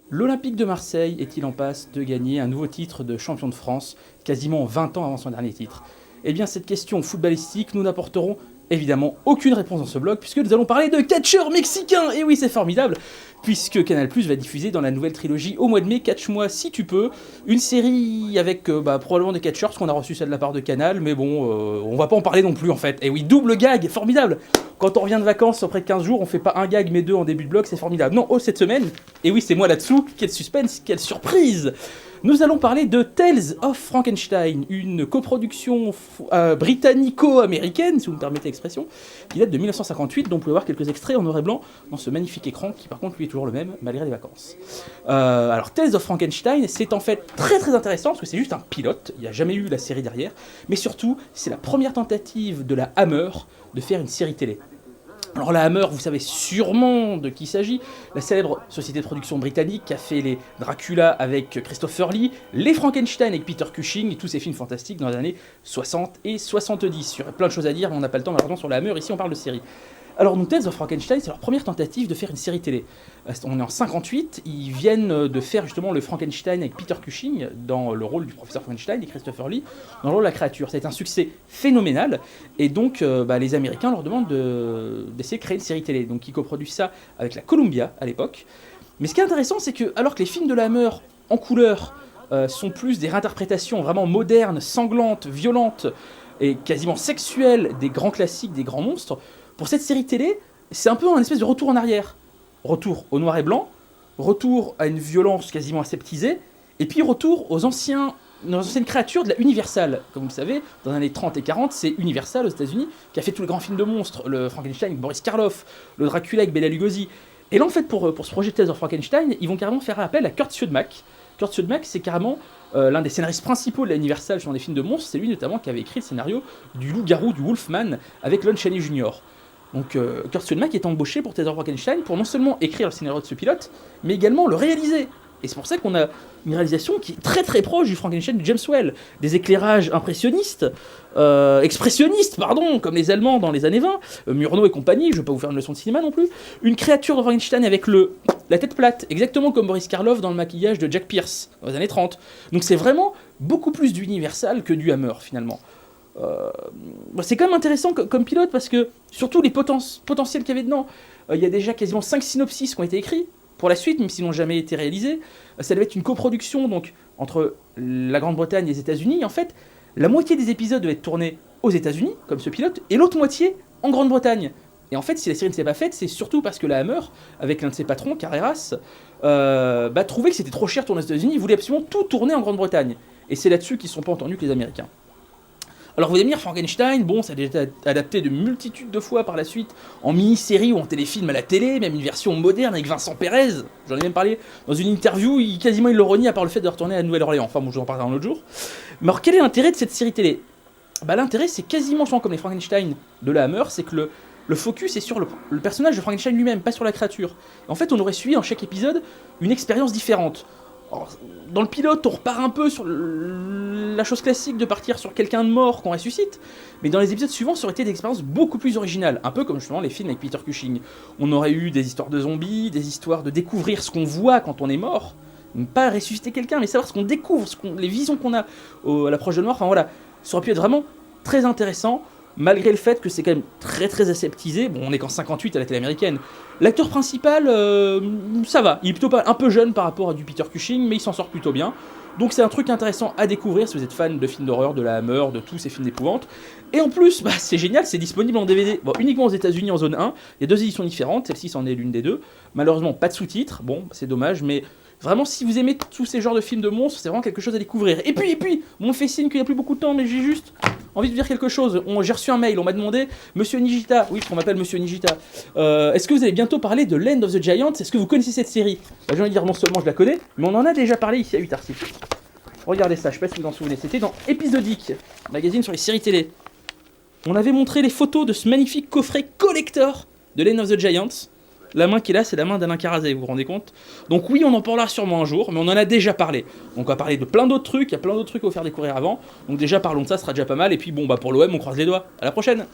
L'Olympique de Marseille est-il en passe de gagner un nouveau titre de champion de France, quasiment 20 ans avant son dernier titre? Eh bien, cette question footballistique, nous n'apporterons évidemment aucune réponse dans ce blog, puisque nous allons parler de catcheurs mexicains. Et oui, c'est formidable, puisque Canal+ va diffuser dans la nouvelle trilogie au mois de mai, Catch-moi si tu peux, une série avec probablement des catcheurs, parce qu'on a reçu ça de la part de Canal, mais bon, on va pas en parler non plus en fait. Et oui, double gag, formidable. Quand on revient de vacances après 15 jours, on fait pas un gag mais deux en début de blog, c'est formidable. Non, cette semaine, et oui, c'est moi là-dessous, quel suspense, quelle surprise. Nous allons parler de Tales of Frankenstein, une coproduction britannico-américaine, si vous me permettez l'expression, qui date de 1958, dont vous pouvez voir quelques extraits en noir et blanc dans ce magnifique écran, qui par contre lui est toujours le même, malgré les vacances. Alors Tales of Frankenstein, c'est en fait très très intéressant, parce que c'est juste un pilote, il n'y a jamais eu la série derrière, mais surtout, c'est la première tentative de la Hammer de faire une série télé. Alors la Hammer, vous savez sûrement de qui il s'agit, la célèbre société de production britannique qui a fait les Dracula avec Christopher Lee, les Frankenstein avec Peter Cushing et tous ces films fantastiques dans les années 60 et 70. Il y aurait plein de choses à dire, mais on n'a pas le temps malheureusement sur la Hammer, ici on parle de série. Alors nous, Tales of Frankenstein, c'est leur première tentative de faire une série télé. On est en 58, ils viennent de faire justement le Frankenstein avec Peter Cushing dans le rôle du professeur Frankenstein et Christopher Lee dans le rôle de la créature. Ça a été un succès phénoménal, et donc les Américains leur demandent d'essayer de créer une série télé. Donc ils coproduisent ça avec la Columbia à l'époque. Mais ce qui est intéressant, c'est que alors que les films de la Hammer en couleur sont plus des réinterprétations vraiment modernes, sanglantes, violentes et quasiment sexuelles des grands classiques, des grands monstres, pour cette série télé, c'est un peu un espèce de retour en arrière. Retour au noir et blanc, retour à une violence quasiment aseptisée, et puis retour aux anciennes créatures de la Universal. Comme vous le savez, dans les années 30 et 40, c'est Universal aux États-Unis qui a fait tous les grands films de monstres, le Frankenstein avec Boris Karloff, le Dracula avec Bela Lugosi. Et là, en fait, pour ce projet de Tales of Frankenstein, ils vont carrément faire appel à Kurt Siodmak. Kurt Siodmak, c'est carrément l'un des scénaristes principaux de la Universal dans les films de monstres. C'est lui notamment qui avait écrit le scénario du loup-garou du Wolfman avec Lon Chaney Jr. Donc Kurt Siodmak est embauché pour Tales of Frankenstein pour non seulement écrire le scénario de ce pilote, mais également le réaliser. Et c'est pour ça qu'on a une réalisation qui est très très proche du Frankenstein de James Whale. Des éclairages impressionnistes, expressionnistes, pardon, comme les Allemands dans les années 20, Murnau et compagnie, je ne vais pas vous faire une leçon de cinéma non plus. Une créature de Frankenstein avec la tête plate, exactement comme Boris Karloff dans le maquillage de Jack Pierce dans les années 30. Donc c'est vraiment beaucoup plus du Universal que du Hammer finalement. C'est quand même intéressant comme pilote parce que, surtout les potentiels qu'il y avait dedans, il y a déjà quasiment 5 synopsis qui ont été écrits pour la suite, même s'ils n'ont jamais été réalisés. Ça devait être une coproduction donc, entre la Grande-Bretagne et les États-Unis. En fait, la moitié des épisodes devaient être tournés aux États-Unis, comme ce pilote, et l'autre moitié en Grande-Bretagne. Et en fait, si la série ne s'est pas faite, c'est surtout parce que la Hammer, avec l'un de ses patrons, Carreras, trouvait que c'était trop cher de tourner aux États-Unis. Il voulait absolument tout tourner en Grande-Bretagne. Et c'est là-dessus qu'ils ne sont pas entendus que les Américains. Alors vous allez me dire, Frankenstein, bon, ça a déjà été adapté de multitudes de fois par la suite, en mini-série ou en téléfilm à la télé, même une version moderne avec Vincent Pérez, j'en ai même parlé dans une interview, quasiment il le renie à part le fait de retourner à Nouvelle-Orléans, enfin bon, je vous en parlerai un autre jour. Mais alors quel est l'intérêt de cette série télé ? L'intérêt c'est quasiment souvent comme les Frankenstein de la Hammer, c'est que le focus est sur le personnage de Frankenstein lui-même, pas sur la créature. En fait, on aurait suivi dans chaque épisode une expérience différente. Alors, dans le pilote, on repart un peu sur la chose classique de partir sur quelqu'un de mort qu'on ressuscite, mais dans les épisodes suivants, ça aurait été des expériences beaucoup plus originales, un peu comme justement les films avec Peter Cushing. On aurait eu des histoires de zombies, des histoires de découvrir ce qu'on voit quand on est mort, pas ressusciter quelqu'un, mais savoir ce qu'on découvre, les visions qu'on a à l'approche de la mort, enfin voilà, ça aurait pu être vraiment très intéressant, malgré le fait que c'est quand même très très aseptisé. Bon, on est qu'en 58 à la télé américaine. L'acteur principal, ça va, il est plutôt un peu jeune par rapport à du Peter Cushing, mais il s'en sort plutôt bien. Donc c'est un truc intéressant à découvrir si vous êtes fan de films d'horreur, de la Hammer, de tous ces films d'épouvante. Et en plus, c'est génial, c'est disponible en DVD, bon, uniquement aux États-Unis en zone 1. Il y a 2 éditions différentes, celle-ci c'en est l'une des deux. Malheureusement, pas de sous-titres, bon, c'est dommage, mais vraiment, si vous aimez tous ces genres de films de monstres, c'est vraiment quelque chose à découvrir. Et puis, on me fait signe qu'il n'y a plus beaucoup de temps, mais j'ai juste envie de vous dire quelque chose. J'ai reçu un mail, on m'a demandé, Monsieur Nijita, oui, parce qu'on m'appelle Monsieur Nijita, est-ce que vous allez bientôt parler de Land of the Giants ? Est-ce que vous connaissez cette série ? J'ai envie de dire, non seulement je la connais, mais on en a déjà parlé ici à 8 articles. Regardez ça, je sais pas si vous en souvenez, c'était dans Épisodique, magazine sur les séries télé. On avait montré les photos de ce magnifique coffret collector de Land of the Giants. La main qui est là, c'est la main d'Alain Carazé, vous vous rendez compte ? Donc oui, on en parlera sûrement un jour, mais on en a déjà parlé. Donc on va parler de plein d'autres trucs, il y a plein d'autres trucs à vous faire découvrir avant. Donc déjà parlons de ça, ce sera déjà pas mal. Et puis bon, pour l'OM, on croise les doigts. À la prochaine !